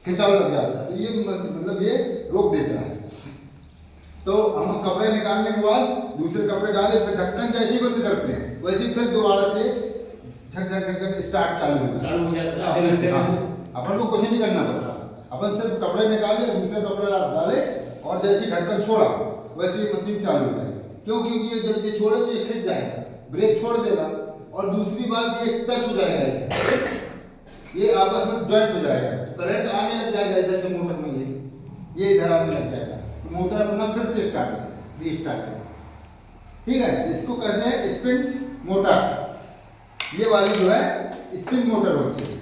खिंचाव लग जाता है, तो ये मतलब ये रोक देता है। तो हम कपड़े निकालने के बाद दूसरे कपड़े डाले, फिर ढक्कन जैसे ही बंद करते हैं वैसे ही फिर दोबारा से झक झक झक झक स्टार्ट चालू हो जाता है। अपन को कुछ नहीं करना पड़ता, अपन सिर्फ कपड़े निकाले, दूसरे कपड़े डाले और जैसे ही ढक्कन छोड़ा वैसे ही मशीन चालू हो जाएगी। क्यों? क्योंकि ये जब ये छोड़े तो ये खिंच जाएगा, ब्रेक छोड़ देगा, और दूसरी बात ये टच हो जाएगा, ये आपस में जॉइंट हो जाएगा, करंट आने लग जाएगा इधर से मोटर में, ये इधर आने लग जाएगा, तो मोटर अपना फिर से स्टार्ट हो, रीस्टार्ट हो। ठीक है, इसको कहते हैं स्पिन मोटर। ये वाली जो है स्पिन मोटर होती है।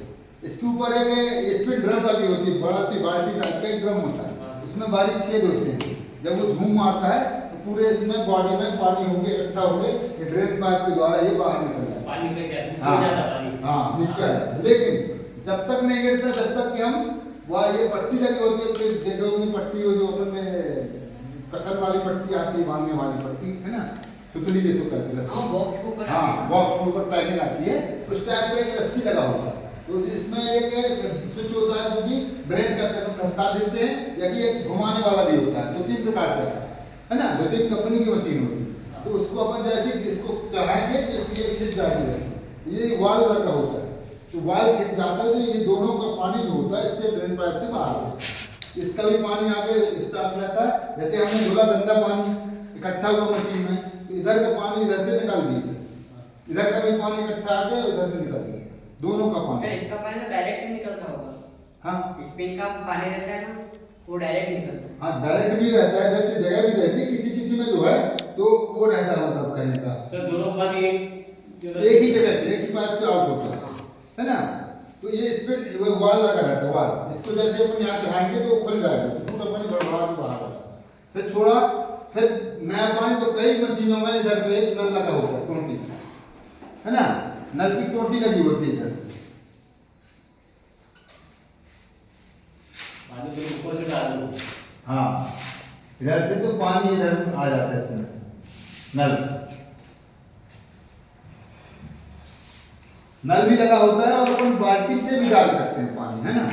इसके ऊपर एक स्पिन ड्रम लगी होती है, बड़ा सी बाल्टी टाइप का एक ड्रम होता है, उसमें बारीक छेद होते हैं। जब वो झूम मारता है तो पूरे इसमें बॉडी में पानी होके इकट्ठा होके ये ड्रेन पाइप के द्वारा ये बाहर निकल जाता है, पानी पे जाता है। हाँ नीचे आ जाता है। लेकिन जब तक नहीं गिरता तब तक कि हम वह ये पट्टी लगी होती है, फिर देखोगे पट्टी हो जो अपन में कसर वाली पट्टी आती है, बांधने वाली पट्टी है ना, सुतली जिसको कहते हैं, हाँ बॉक्स के ऊपर, हाँ बॉक्स के ऊपर पैकिंग आती है, उस टाइप पे एक रस्सी लगा होता है। तो इसमें एक स्विच होता है जो कि ब्रेक करके हम खसका देते हैं, या कि एक घुमाने वाला भी होता है, 2-3 प्रकार से है ना, 2-3 कंपनी की मशीन होती है। तो उसको अपन जैसे इसको चढ़ाएंगे तो ये खिंच जाएगी, ये वाल लगा होता है, तो वाल खिंच जाता है, तो ये दोनों का पानी जो होता है इससे ड्रेन पाइप से बाहर होता है। इसका भी पानी आगे इस साथ रहता है, जैसे हमने धुला गंदा पानी इकट्ठा हुआ मशीन में, तो इधर का पानी इधर से निकाल दिया, इधर का भी पानी इकट्ठा आके इधर से निकल गया, दोनों का पानी। इसका पानी तो डायरेक्ट निकलता होगा। हाँ स्पिन का पानी रहता है ना, वो डायरेक्ट निकलता है। हाँ डायरेक्ट भी रहता है, जैसे जगह भी रहती है, किसी किसी में जो है तो वो रहता है, मतलब कहने का तो दोनों पानी एक ही जगह से, एक ही पाइप से आउट होता है ना। तो ये स्पिन वो वाल लगा रहता है, वाल, इसको जैसे अपन यहाँ चढ़ाएंगे तो वो खुल जाएगा, पूरा पानी भड़बड़ा के बाहर आएगा। फिर छोड़ा, फिर नया पानी, तो कई मशीनों में इधर तो एक नल लगा होता है, टोटी है ना, नल की टोटी लगी होती है इधर, पानी को ऊपर से डाल दो। हाँ इधर से तो पानी इधर आ जाता है इसमें, नल भी लगा होता है, और अपन बाल्टी से भी डाल सकते हैं पानी, है ना।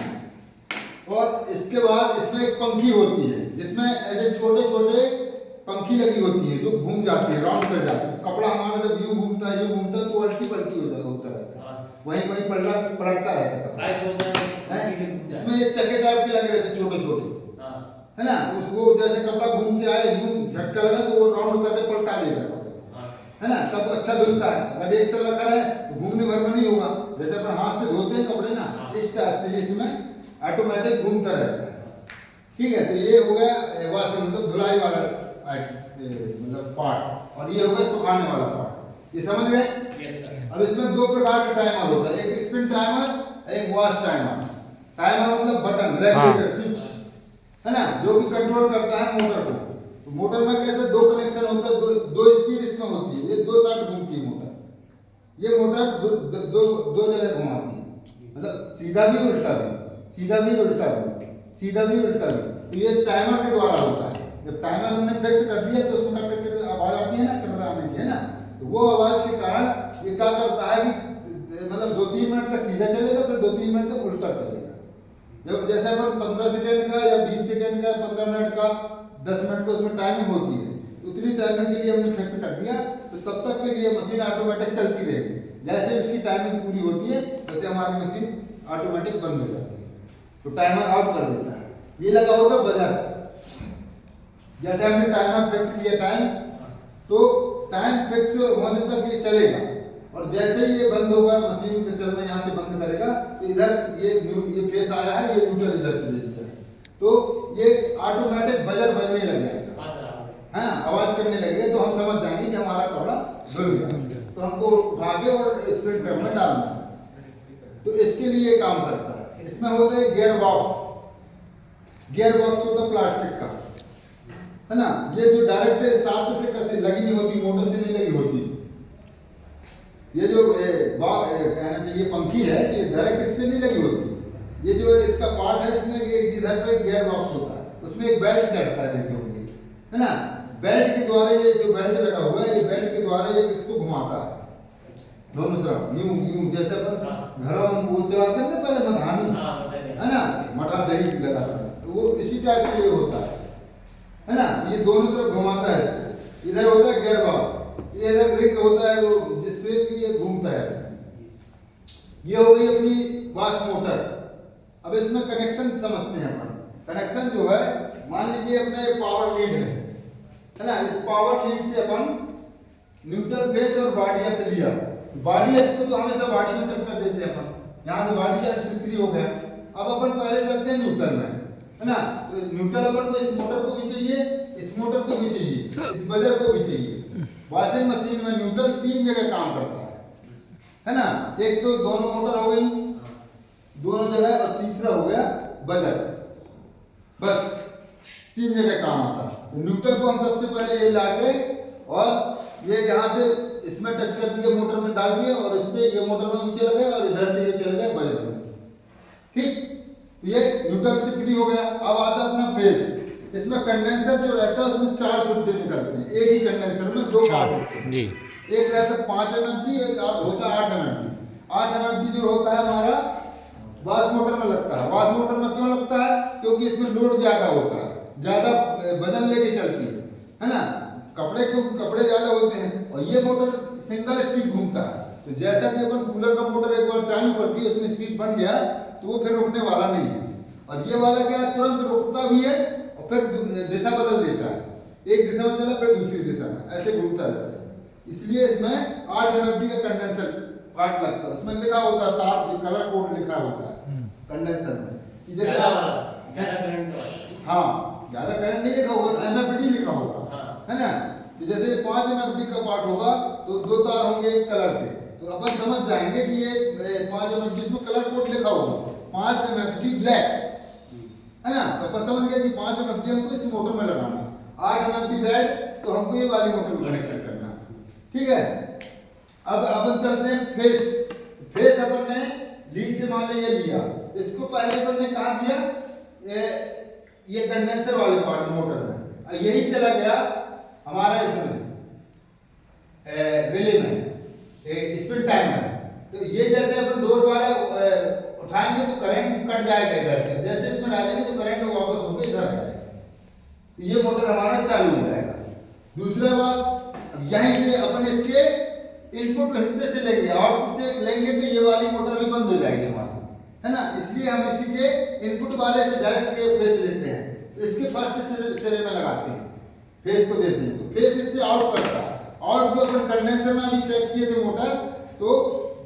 और इसके बाद इसमें एक पंखी होती है, जिसमें ऐसे छोटे छोटे पंखी लगी होती है जो घूम जाती है, राउंड कर जाती है। कपड़ा हमारा जब यूं घूमता है तो उल्टी पलटी होता रहता है, वहीं वहीं पलटता रहता है कपड़ा। इसमें ये चक्के टाइप के लगे रहते हैं छोटे छोटे, है ना, उसको जैसे कपड़ा घूम के आए यूं झटका लगा तो वो राउंड करके पलटा लेगा, है ना, तब अच्छा धुलता है। अगर एक से रखा है तो घूमने भर में नहीं होगा, जैसे अपन हाथ से धोते हैं कपड़े ना, इस टाइप से इसमें ऑटोमेटिक घूमता रहता है। ठीक है, तो ये हो गया वॉशिंग मतलब धुलाई वाला मतलब पार्ट, और ये हो गया सुखाने वाला पार्ट, ये समझ गए। अब इसमें दो प्रकार का टाइमर होता है, एक स्पिन टाइमर, एक वॉश टाइमर। टाइमर मतलब बटन, रेगुलेटर, स्विच, है ना, जो कि कंट्रोल करता है मोटर को। तो मोटर में कैसे दो कनेक्शन होता है, दो स्पीड इसमें होती है, ये दो साइड घूमती है मोटर, ये मोटर दो जगह घुमाती है, मतलब सीधा भी उल्टा भी, सीधा भी उल्टा भी, सीधा भी उल्टा भी। तो ये टाइमर के द्वारा होता है। जब टाइमर हमने फिक्स कर दिया तो उसमें टक आवाज आती है ना, टकराने की, है ना, तो वो आवाज के कारण ये क्या करता है कि मतलब 2-3 मिनट तक सीधा चलेगा, फिर 2-3 मिनट तक उल्टा चलेगा। जब जैसे अपन 15 सेकंड का या 20 सेकंड का, 15 मिनट का, 10 मिनट का उसमें टाइमिंग होती है, उतनी टाइमिंग के लिए हमने फिक्स कर दिया, तो तब तक के लिए मशीन ऑटोमेटिक चलती रहेगी। जैसे उसकी टाइमिंग पूरी होती है वैसे हमारी मशीन ऑटोमेटिक बंद हो जाती है, तो टाइमर आउट कर देता है। ये लगा होगा बजर, जैसे हमने टाइमर फिक्स किया टाइम, तो टाइम फिक्स होने तक ये चलेगा, और जैसे ही ये बंद होगा, मशीन का चलना यहाँ से बंद करेगा, तो इधर ये फेस आया है, ये न्यूट्रल इधर से देता है, तो ये ऑटोमेटिक बजर बजने लग जाएगा, है ना, आवाज करने लगेगा, तो हम समझ जाएंगे कि हमारा कपड़ा धुल गया, तो हमको उठा के और स्पिन ड्रम में डालना है। तो इसके लिए काम करता है। इसमें होता है गियर बॉक्स, गियर बॉक्स होता है प्लास्टिक का, है ना, ये जो डायरेक्ट शाफ्ट से कैसे लगी नहीं होती, मोटर से नहीं लगी होती, ये जो कहना चाहिए पंखी है, ये डायरेक्ट इससे नहीं लगी होती। ये जो इसका पार्ट है, इसमें इधर पे गियर बॉक्स होता है, उसमें एक बेल्ट चढ़ता है, देखोगे, है ना, बेल्ट के द्वारा ये जो बेल्ट लगा हुआ है, ये बेल्ट के द्वारा ये इसको घुमाता है दोनों तरफ, यूं यूं, जैसे अपन घरों में वो चलाते हैं ना पहले मधानी, है ना, मटर यही लगाता है। तो वो इसी टाइप से ये होता है ना। ये दोनों तरफ घुमाता है इसको। इधर होता है गियर बॉक्स, ये इधर रिंग होता है वो जिससे कि ये घूमता है। ये हो गई अपनी वाश मोटर। अब इसमें कनेक्शन समझते हैं अपन। कनेक्शन जो है, मान लीजिए अपना ये पावर लीड है ना। इस पावर लीड से अपन न्यूट्रल बेस और बॉडी अर्थ लिया। बॉडी अर्थ को तो हमेशा बॉडी में टच कर देते हैं अपन, यहाँ से बॉडी अर्थ फ्री हो गया। अब अपन पहले चलते हैं न्यूट्रल में, है ना। तो न्यूट्रल अपन को इस मोटर को भी चाहिए, इस मोटर को भी चाहिए, इस बजर को भी चाहिए। वॉशिंग मशीन में न्यूट्रल 3 जगह काम करता है ना। एक तो दोनों मोटर हो गई दोनों जगह, और तीसरा हो गया बजर। बस 3 जगह काम आता है। तो न्यूट्रल को हम सबसे पहले ये लाके और ये यहाँ से इसमें टच कर दिए, मोटर में डाल दिए, और इससे ये मोटर में नीचे लगे और इधर से ये चले गए बजर में। ठीक, तो ये न्यूट्रल से फ्री हो गया। अब आता अपना बेस। इसमें कंडेंसर जो रहता है उसमें 4 छुट्टे निकलते हैं। एक ही कंडेंसर में 2 पार्ट होते हैं जी। एक रहता है 5 MFD, एक होता है 8 MFD। 8 MFD जो होता है हमारा वाश मोटर में लगता है। वाश मोटर में क्यों लगता है? क्योंकि इसमें लोड ज्यादा होता है, ज्यादा वजन लेके चलती है ना। कपड़े क्योंकि कपड़े ज्यादा होते हैं, और ये मोटर सिंगल स्पीड घूमता है। तो जैसा कि अपन कूलर का मोटर एक बार चालू कर दिया, उसमें स्पीड बन गया, तो वो फिर रुकने वाला नहीं है। और ये वाला क्या है, तुरंत रुकता भी है और फिर दिशा बदल देता है। एक दिशा में चला फिर दूसरी दिशा में, ऐसे घूमता रहता है। इसलिए इसमें 8 MFD का कंडेंसर पार्ट लगता है। उसमें लिखा होता है, तार कलर कोड लिखा होता है कंडेंसर में कि जैसे हाँ ज्यादा करंट नहीं लिखा होगा, MFD लिखा होगा, है ना। तो जैसे 5 MFD का पार्ट होगा तो 2 तार होंगे एक कलर के, तो अपन समझ जाएंगे कि ये 5 MFD, इसमें कलर कोड लिखा होगा 5 MFD ब्लैक, है ना। तो अपन समझ गए कि 5 MFD हमको इस मोटर में लगाना, 8 MFD रेड, तो हमको ये वाली मोटर में कनेक्शन करना। ठीक है, अब अपन चलते हैं फेस। फेस अपन ने लीड से मान लिया लिया, इसको पहले अपन ने कहा दिया ये कंडेंसर वाले पार्ट मोटर में, यही चला गया हमारा इसमें रिले में स्पिन टाइमर। तो ये जैसे अपन 2 बार उठाएंगे तो करंट कट जाएगा इधर से, जैसे इसमें डालेंगे तो करंट वापस होकर इधर आ जाएगा, तो ये मोटर हमारा चालू हो जाएगा। दूसरा बात, अब यहीं से अपन इसके इनपुट हिस्से से लेंगे, आउटपुट से लेंगे तो ये वाली मोटर भी बंद हो जाएगी हमारी, है ना। इसलिए हम इसी के इनपुट वाले से डायरेक्ट के फेस लेते हैं, तो इसके फर्स्ट सिरे में लगाते हैं, फेस को देते हैं, तो फेस इससे आउट करता है। और जो अपन कंडेंसर में अभी चेक किए थे मोटर, तो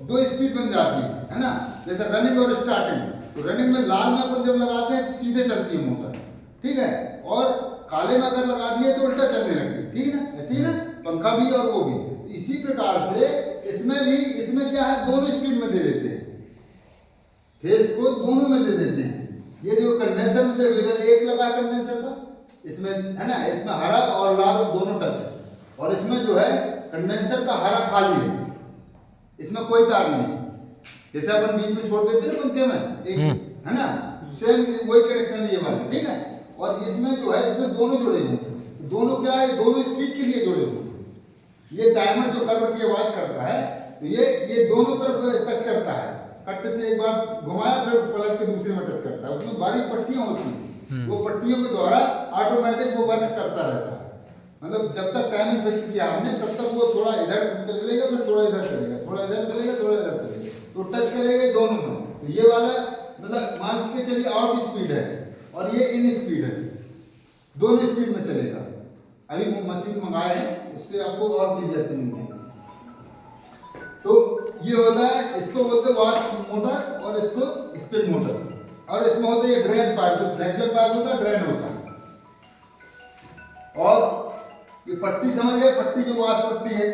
2 स्पीड बन जाती है ना, जैसे रनिंग और स्टार्टिंग। तो रनिंग में लाल में अपन जब लगाते हैं तो सीधे चलती है मोटर, ठीक है, और काले में अगर लगा दिए तो उल्टा चलने लगती है, ठीक है ना। ऐसे ही ना पंखा भी और वो भी, इसी प्रकार से इसमें भी, इसमें क्या है, दोनों स्पीड में दे देते हैं, फेस को दोनों में दे देते हैं। ये जो कंडेंसर में देखो, इधर एक लगा कंडेंसर का, इसमें है ना, इसमें हरा और लाल दोनों टच है, और इसमें जो है कंडेंसर का हरा खाली है, इसमें कोई तार नहीं। जैसे अपन बीच में छोड़ देते हैं पंखे में एक, है ना, सेम वही कनेक्शन है ये वाला, ठीक है। और इसमें जो है, इसमें दोनों जुड़े हुए हैं, दोनों क्या है, दोनों स्पीड के लिए जुड़े हुए हैं। ये टाइमर जो कर की आवाज करता है, तो ये दोनों तरफ टच करता है, कट्टे से एक बार घुमाया फिर पलट के दूसरे में टच करता है। उसमें बारीक पट्टियां होती हैं, वो पट्टियों के द्वारा ऑटोमेटिक वो वर्क करता रहता है। मतलब जब तक टाइमिंग फिक्स किया हमने, तब तक वो थोड़ा इधर चलेगा, फिर थोड़ा इधर चलेगा, थोड़ा इधर चलेगा, थोड़ा इधर चलेगा, तो टच करेगा दोनों में। तो ये वाला मतलब मान के चलिए आउट स्पीड है और ये इन स्पीड है, दोनों स्पीड में चलेगा। अभी वो मशीन मंगाए हैं, उससे आपको और क्लियर नहीं है। तो ये होता है, इसको बोलते हैं वाश मोटर और इसको स्पिन मोटर। और इसमें होता है ये ड्रेन पाइप, जो फ्लेक्चर पाइप होता है, ड्रेन होता है। और ये पट्टी समझ गए, पट्टी जो वाश पट्टी है,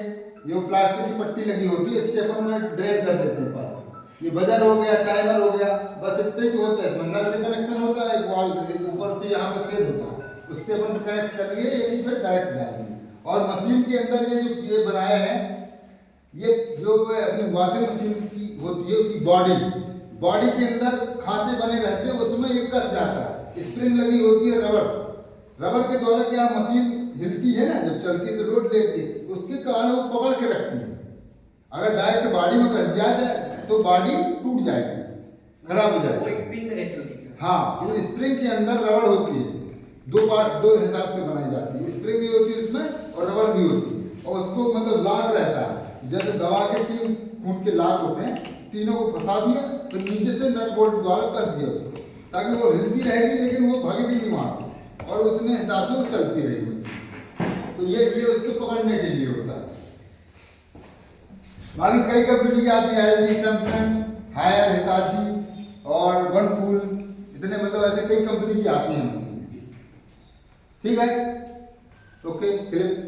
ये प्लास्टिक की पट्टी लगी होती है, इससे अपन ड्रेन कर देते हैं पाइप। ये बजर हो गया, टाइमर हो गया, बस इतने ही होता है। इसमें नल से कनेक्शन होता है, एक वाल ऊपर से यहाँ पे छेद होता है, उससे अपन कनेक्ट करेंगे, ये फिर डायरेक्ट डालेंगे। और मशीन के अंदर ये जो ये बनाया है, ये जो अपनी वॉशिंग मशीन की होती है, उसकी बॉडी के अंदर खांचे बने रहते हैं, उसमें ये कस जाता है। स्प्रिंग लगी होती है रबर के द्वारा क्या मशीन हिलती है ना, जब चलती है तो लोड लेती है, उसके कारण वो पकड़ के रखती है। अगर डायरेक्ट बॉडी में कस दिया जाए तो बॉडी टूट जाएगी, खराब हो जाएगी। हाँ, वो स्प्रिंग के अंदर रबड़ होती है, दो पार्ट, दो हिसाब से बनाई जाती है, स्प्रिंग भी होती है उसमें और रबड़ भी होती है, और उसको मतलब लाक रहता है, जैसे दवा के 3 फुट के लाक होते हैं, तीनों को फंसा दिया, फिर नीचे से नट बोल्ट द्वारा कस दिया उसको, ताकि वो हिलती रहेगी लेकिन वो भागेगी नहीं वहाँ से, और उतने हिसाब से वो चलती रहेगी मशीन। तो ये उसको पकड़ने के लिए होता है। बाकी कई कंपनी की आती है, एलजी, सैमसंग, हायर, हिताची और वनफूल, इतने मतलब ऐसे कई कंपनी की आती हैं मशीनें। ठीक है, ओके, क्लिप।